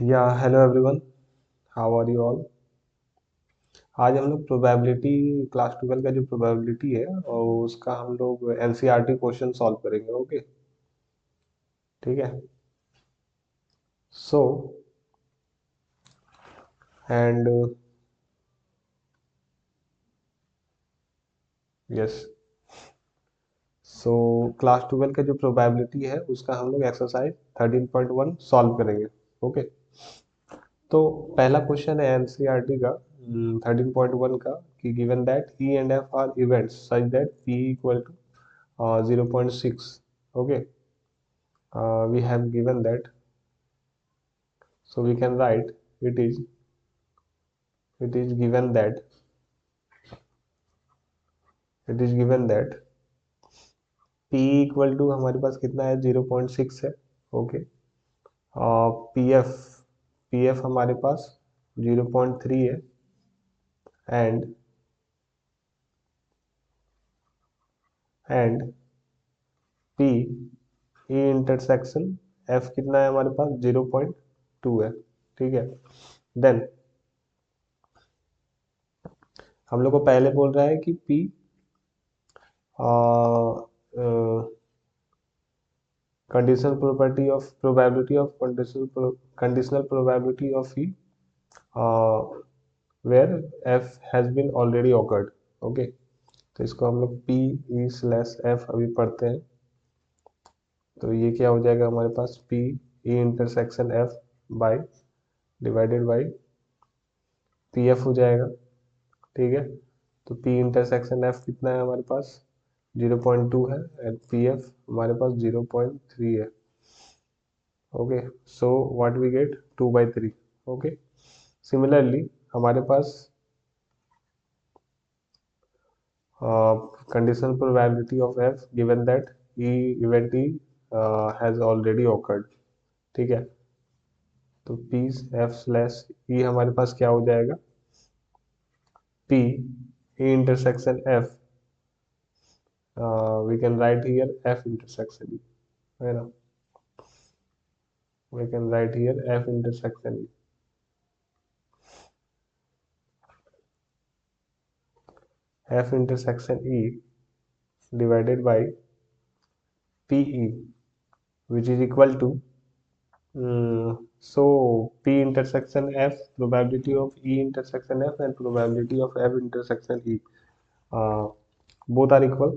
या hello everyone, how are you all. आज हम लोग प्रोबेबिलिटी क्लास 12 का जो प्रोबेबिलिटी है और उसका हम लोग एनसीईआरटी क्वेश्चन सॉल्व करेंगे। ओके, ठीक है। So and yes, so class 12 का जो प्रोबेबिलिटी है उसका हम लोग एक्सरसाइज 13.1 सॉल्व करेंगे। ओके, तो पहला क्वेश्चन है एनसीईआरटी का 13.1 का कि given that E and F are events such that P equal to 0.6। Okay, we have given that, so we can write it is given that p equal to हमारे पास कितना है 0.6 है। ओके, पी एफ हमारे पास 0.3 है and P E intersection F कितना है हमारे पास 0.2 है। ठीक है, देन हम लोग को पहले बोल रहा है कि P conditional property of probability of conditional probability of E where F has been already occurred। Okay, तो इसको हम लोग P E स्लैश F अभी पढ़ते हैं। तो ये क्या हो जाएगा हमारे पास P E intersection F by divided by P F हो जाएगा। ठीक है, तो P इंटरसेक्शन F कितना है हमारे पास 0.2 है एंड पी एफ हमारे पास 0.3 है। Okay, so what we get 2/3। Okay, similarly हमारे पास conditional probability of f given that e event e has already occurred। ठीक है, तो p f स्लैश e हमारे पास क्या हो जाएगा p e intersection f, we can write here f intersection e, है ना। we can write here f intersection e, f intersection e divided by pe, which is equal to so p intersection f, probability of e intersection f and probability of f intersection e, uh, both are equal,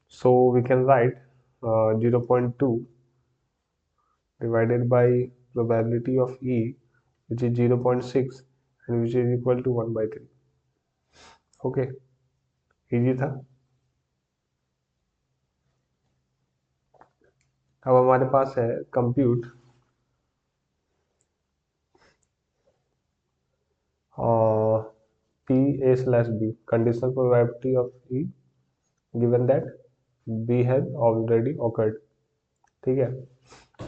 so we can write 0.2 divided by probability of e, which is 0.6 and which is equal to 1/3। Okay, easy था। अब हमारे पास है compute p a slash b, conditional probability of e given that b has already occurred। ठीक है,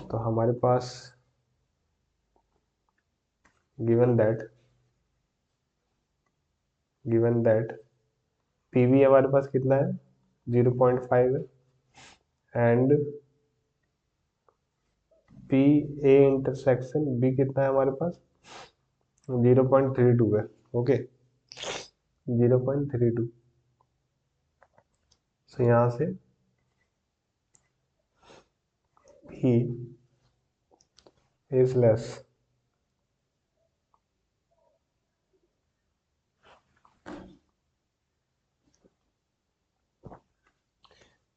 तो हमारे पास given that pv हमारे पास कितना है 0.5 है and P A intersection B कितना है हमारे पास 0.32 है। ओके, 0.32, तो यहाँ से पी ए स्लैश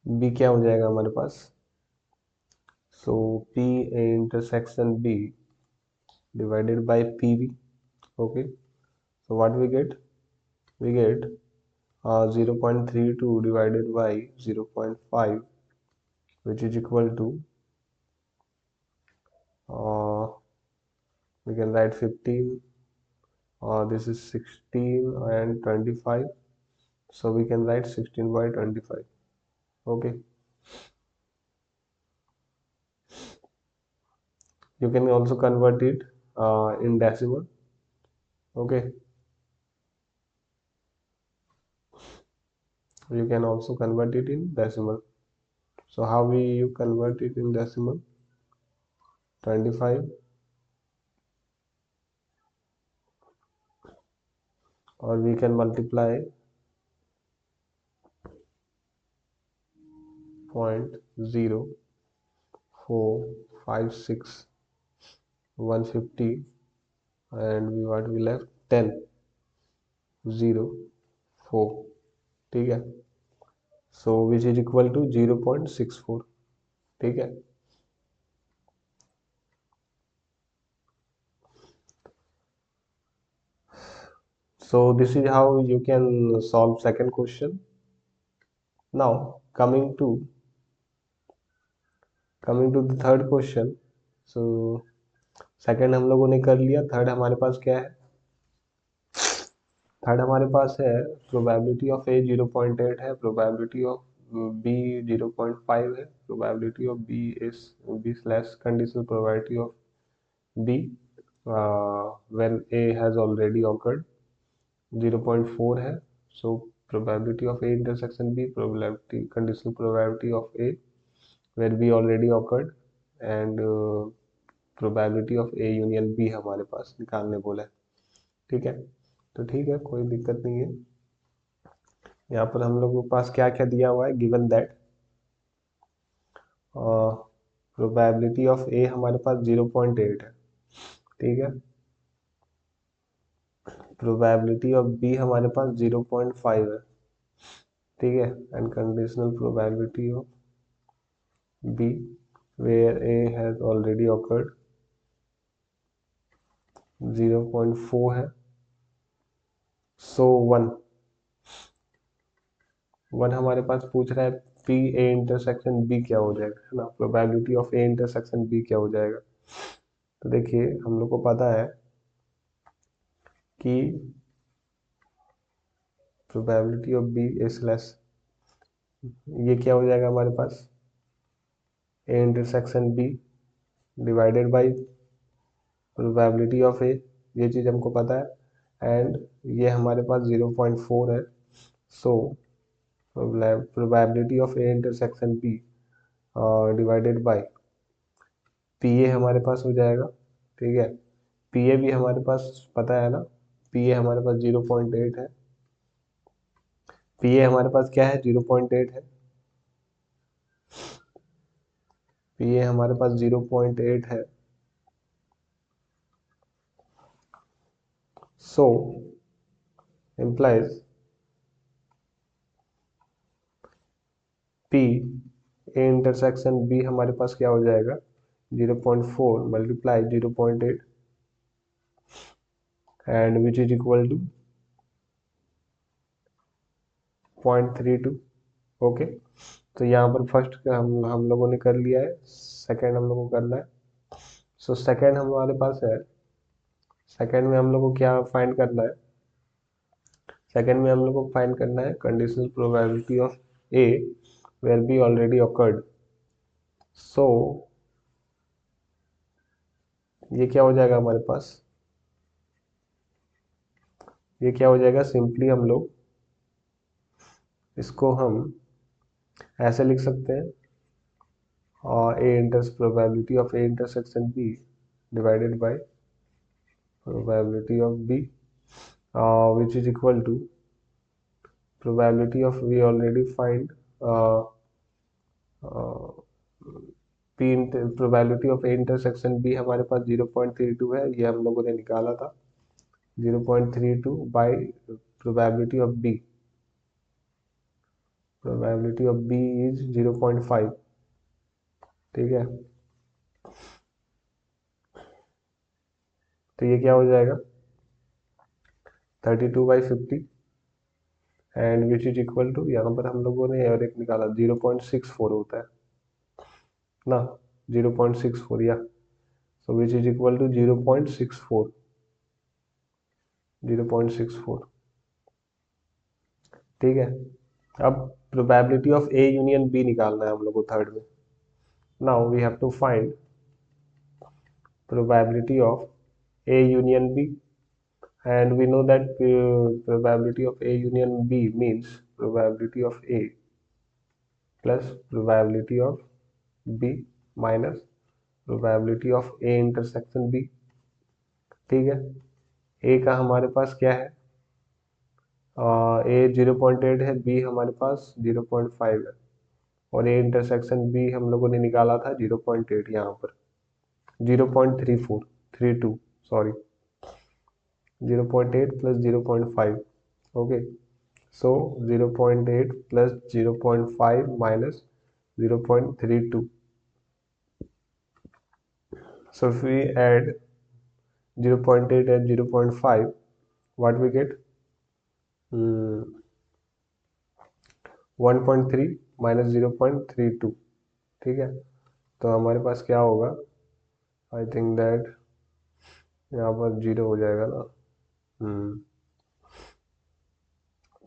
बी क्या हो जाएगा हमारे पास, so P A intersection B divided by pv। okay, so what we get, we get 0.32 divided by 0.5, which is equal to we can write 15, this is 16 and 25, so we can write 16/25। okay, you can also convert it in decimal। okay, you can also convert it in decimal, so how we you convert it in decimal, 25 और we can multiply 0.0456 150 and we left 10 0 4, ठीक है। So which is equal to 0.64, ठीक है। So this is how you can solve second question. Now coming to the third question. So second हम लोगों ने कर लिया, थर्ड हमारे पास क्या है? थर्ड हमारे पास है प्रोबेबिलिटी ऑफ ए 0.8 है, प्रोबेबिलिटी ऑफ बी 0.5 है, probability of B slash conditional probability of B when A has already occurred 0.4 है। So probability of A intersection B, probability conditional probability of A where B already occurred and probability of A union B हमारे पास निकालने बोला है, ठीक है। तो ठीक है, कोई दिक्कत नहीं है। यहाँ पर हम लोगों के पास क्या क्या दिया हुआ है, गिवन दैट प्रोबेबिलिटी ऑफ ए हमारे पास 0.8 है, ठीक है। प्रोबेबिलिटी ऑफ बी हमारे पास 0.5 है, ठीक है। And conditional probability of B where A has already occurred 0.4 है। सो वन हमारे पास पूछ रहा है पी ए इंटरसेक्शन बी क्या हो जाएगा, है ना। Probability of A intersection B क्या हो जाएगा? तो देखिए हम लोग को पता है कि probability of B A slash ये क्या हो जाएगा हमारे पास, A intersection B divided by probability of A, ये चीज़ हमको पता है। एंड ये हमारे पास 0.4 है। So probability of A intersection B divided by P A हमारे पास हो जाएगा, ठीक है। पी ए भी हमारे पास पता है ना, पी ए हमारे पास 0.8 है। पी ए हमारे पास क्या है, 0.8 है। पी ए हमारे पास 0.8 है। So implies P A intersection B हमारे पास क्या हो जाएगा, 0.4 multiply 0.8 and which is equal to 0.32, okay. तो यहाँ पर फर्स्ट हम लोगों ने कर लिया है, सेकंड हम लोगों को करना है। सो सेकंड हमारे पास है, सेकंड में हम लोग को क्या फाइंड करना है, सेकंड में हम लोग को फाइंड करना है conditional probability of A where B already occurred. So ये क्या हो जाएगा हमारे पास, ये क्या हो जाएगा, सिंपली हम लोग इसको हम ऐसे लिख सकते हैं, और A inter probability of A intersection B divided by probability of B which is equal to probability of we already find P probability of A intersection B हमारे पास 0.32 है, ये हम लोगों ने निकाला था। 0.32 by probability of B, probability of B is 0.5, ठीक है। तो ये क्या हो जाएगा, 32/50 and which is equal to, यहाँ पर हम लोगों ने और एक निकाला 0.64 होता है ना, 0.64 या, so which is equal to 0.64, 0.64, ठीक है। अब probability of A union B निकालना है हम लोग को थर्ड में। Now we have to find probability of A union B and we know that probability of A union B means probability of A plus probability of B minus probability of A intersection B, ठीक है। A का हमारे पास क्या है, ए 0.8 है, B हमारे पास 0.5 है, और ए इंटरसेक्शन बी हम लोगों ने निकाला था 0.8, यहाँ पर 0.3432, sorry 0.8 plus 0.5, okay. So 0.8 plus 0.5 minus 0.32. So if we add 0.8 and 0.5, what we get? 1.3 minus 0.32, ठीक है। तो हमारे पास क्या होगा? आई थिंक दैट यहाँ पर जीरो हो जाएगा ना।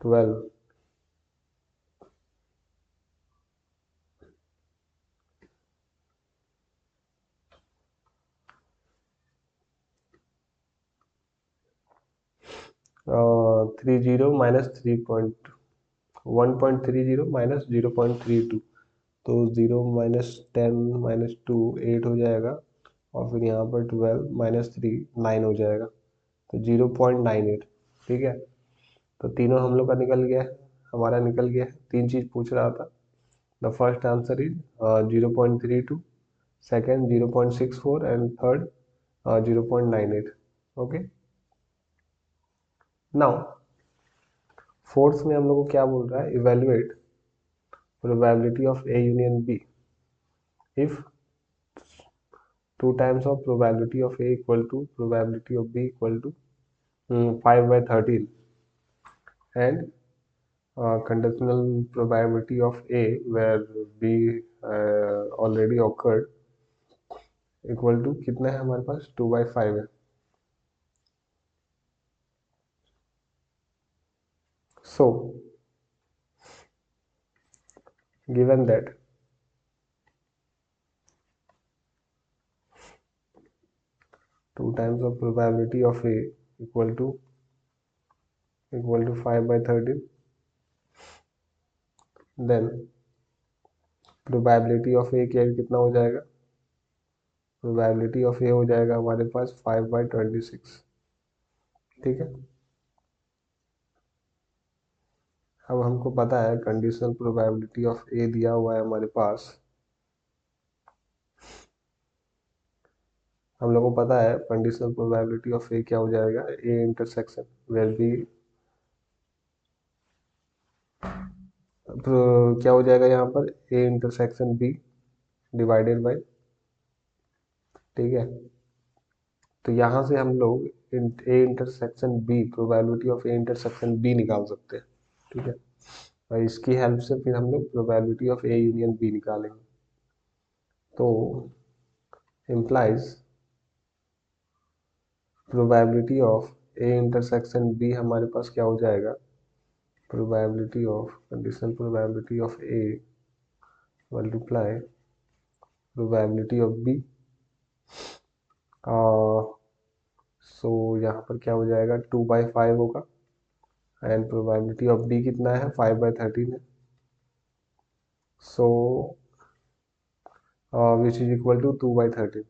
12। 30 माइनस 1.30 माइनस 0.32, तो 0 - 10 - 2 8 हो जाएगा, और फिर यहाँ पर 12 - 3 9 हो जाएगा, तो 0.98, ठीक है। तो तीनों हम लोग का निकल गया है, हमारा निकल गया है। तीन चीज पूछ रहा था। The first answer is 0.32, second 0.64 and third 0.98, okay. Now fourth में हम लोग को क्या बोल रहा है? Evaluate probability of A union B if 2 times of probability of A equal to probability of B equal to 5/13, and conditional probability of A where B already occurred equal to कितना है हमारे पास? 2/5 है। So given that 2 times of probability of A equal to 5/13, then probability of A क्या कितना हो जाएगा? probability of A हो जाएगा हमारे पास 5/26, ठीक है। अब हमको पता है कंडीशनल प्रोबेबिलिटी ऑफ ए दिया हुआ है हमारे पास, हम लोग को पता है कंडीशनल प्रोबेबिलिटी ऑफ ए क्या हो जाएगा? ए इंटरसेक्शन वेयर बी, क्या हो जाएगा यहाँ पर? A intersection B divided by, ठीक है। तो यहाँ से हम लोग A intersection B, probability of A intersection B निकाल सकते हैं, ठीक है। और इसकी हेल्प से फिर हम लोग probability of A union B निकालेंगे। तो implies probability of A intersection B हमारे पास क्या हो जाएगा? probability of conditional probability of A multiply probability of B, सो यहाँ पर क्या हो जाएगा? 2/5 होगा, एंड प्रोबेबिलिटी ऑफ B कितना है? 5/13 है, so which is equal to 2/13,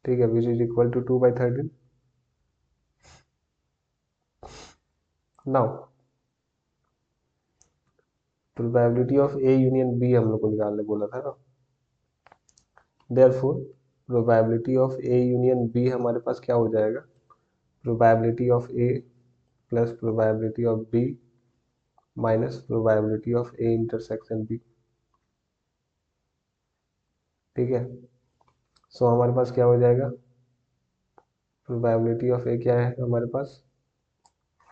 ठीक है, which is equal to 2/13। Now probability of A union B हम लोग को निकालने बोला था ना, therefore probability of A union B हमारे पास क्या हो जाएगा? Probability of A plus probability of B minus probability of A intersection B, ठीक है। सो हमारे पास क्या हो जाएगा? प्रोबेबिलिटी ऑफ ए क्या है हमारे पास?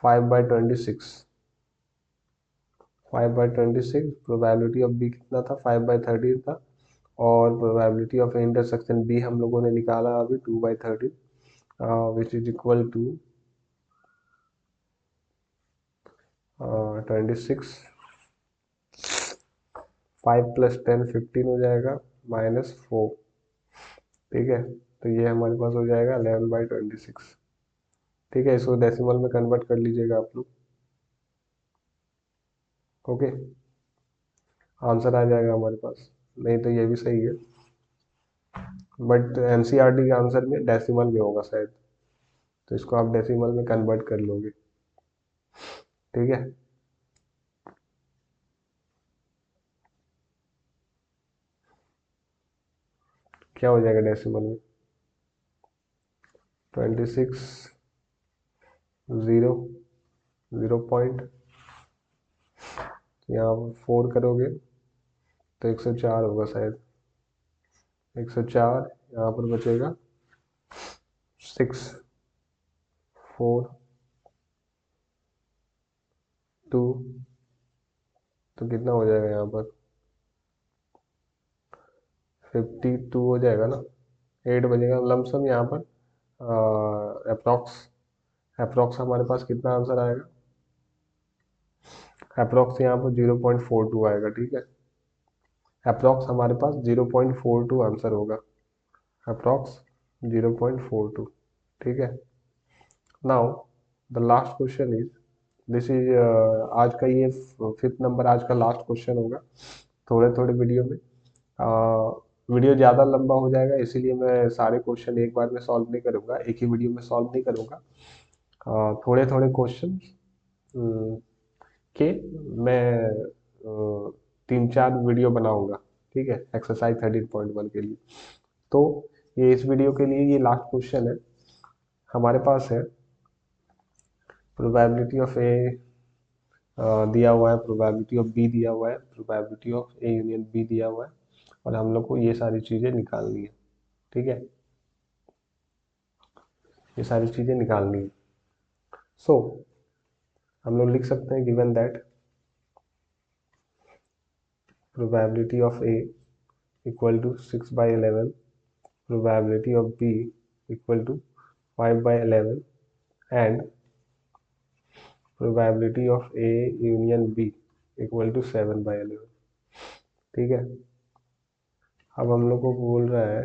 5/26, 5/26। प्रोबेबिलिटी ऑफ बी कितना था? 5/13 था, और probability of A intersection B हम लोगों ने निकाला अभी 2/13, विच इज इक्वल टू 26। 5 + 10 15 हो जाएगा, -4, ठीक है। तो ये हमारे पास हो जाएगा 11/26, ठीक है। इसको डेसिमल में कन्वर्ट कर लीजिएगा आप लोग, ओके। आंसर आ जाएगा हमारे पास, नहीं तो ये भी सही है, बट एनसीईआरटी के आंसर में डेसिमल में होगा शायद, तो इसको आप डेसिमल में कन्वर्ट कर लोगे। ठीक है। क्या हो जाएगा डेसिमल में? 26 0 0 पॉइंट, यहाँ 4 करोगे तो 104 होगा शायद। 104, यहाँ पर बचेगा 6 4 2, तो कितना हो जाएगा यहाँ पर? 52 हो जाएगा ना। 8 बजेगा लमसम यहाँ पर। अप्रॉक्स अप्रॉक्स हमारे पास कितना आंसर आएगा? अप्रॉक्स यहाँ पर 0.42 आएगा, ठीक है। अप्रॉक्स हमारे पास 0.42 आंसर होगा। अप्रॉक्स 0.42, ठीक है। Now the last question is, this is आज का ये 5th नंबर आज का लास्ट क्वेश्चन होगा थोड़े थोड़े वीडियो में। वीडियो ज़्यादा लंबा हो जाएगा, इसीलिए मैं सारे क्वेश्चन एक बार में सॉल्व नहीं करूँगा, एक ही वीडियो में सॉल्व नहीं करूँगा। थोड़े थोड़े क्वेश्चन के मैं 3-4 वीडियो बनाऊंगा, ठीक है, एक्सरसाइज 13.1 के लिए। तो ये इस वीडियो के लिए ये लास्ट क्वेश्चन है हमारे पास है। प्रोबेबिलिटी ऑफ ए दिया हुआ है, प्रोबेबिलिटी ऑफ बी दिया हुआ है, probability of A union B दिया हुआ है, और हम लोग को ये सारी चीज़ें निकालनी है, ठीक है। ये सारी चीज़ें निकालनी है। सो हम लोग लिख सकते हैं given that probability of A equal to 6/11, probability of B equal to 5/11 and probability of A union B equal to 7/11, ठीक है। अब हम लोग को बोल रहा है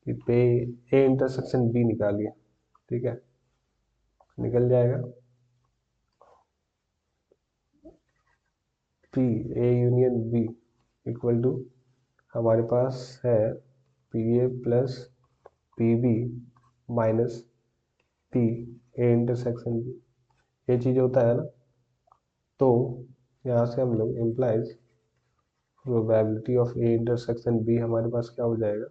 कि पे ए इंटरसेक्शन बी निकालिए, ठीक है। निकल जाएगा P A union B equal to हमारे पास है P A plus P B minus P A intersection B. ये चीज़ होता है ना, तो यहाँ से हम लोग implies probability of A intersection B हमारे पास क्या हो जाएगा?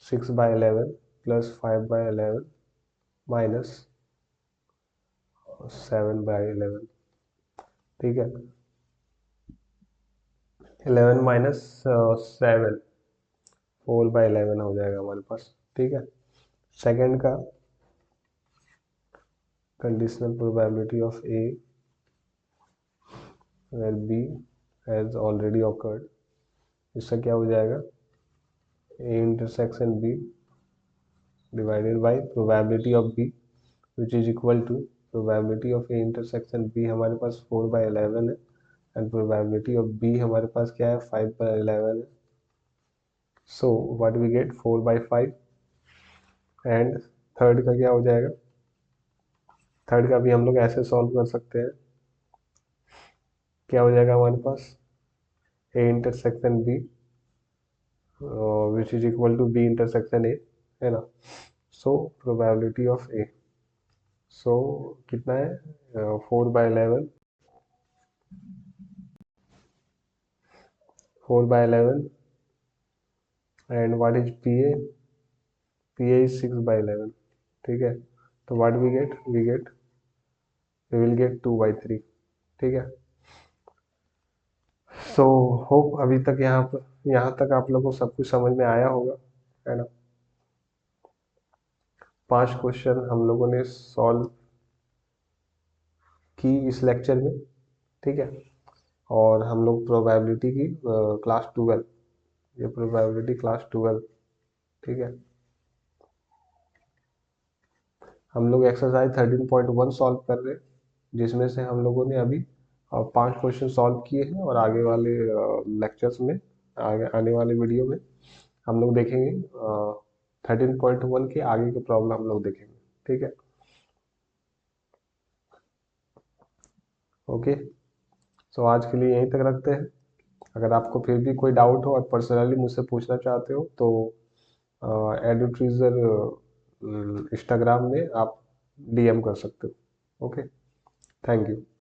6/11 प्लस 5/11 माइनस 7/11, ठीक है। 11 माइनस 7, 4/11 हो जाएगा हमारे पास, ठीक है। सेकेंड का conditional probability of A where B has already occurred, इसका क्या हो जाएगा? A intersection B divided by probability of B which is equal to probability of A intersection B हमारे पास 4/11 है, एंड प्रोबेबिलिटी ऑफ बी हमारे पास क्या है? 5/11 है। So what we get? 4/5। And third का क्या हो जाएगा? थर्ड का भी हम लोग ऐसे सॉल्व कर सकते हैं। क्या हो जाएगा हमारे पास? A intersection B which is equal to B intersection A, है ना। सो प्रोबेबिलिटी ऑफ ए, सो कितना है? 4/11, 4/11 and what is P A? P A is 6/11, ठीक है। तो what we get? We will get 2/3, ठीक है। सो होप अभी तक यहाँ तक आप लोगों को सब कुछ समझ में आया होगा, है ना। 5 क्वेश्चन हम लोगों ने सॉल्व की इस लेक्चर में, ठीक है। और हम लोग प्रोबेबिलिटी की क्लास 12, ये प्रोबेबिलिटी क्लास 12, ठीक है। हम लोग एक्सरसाइज 13.1 सॉल्व कर रहे हैं, जिसमें से हम लोगों ने अभी 5 क्वेश्चन सॉल्व किए हैं, और आगे वाले लेक्चर्स में, आगे आने वाले वीडियो में हम लोग देखेंगे 13.1 के आगे के प्रॉब्लम हम लोग देखेंगे, ठीक है। ओके, तो आज के लिए यहीं तक रखते हैं। अगर आपको फिर भी कोई डाउट हो और पर्सनली मुझसे पूछना चाहते हो तो एडुट्रीजर इंस्टाग्राम में आप डीएम कर सकते हो। Okay, thank you.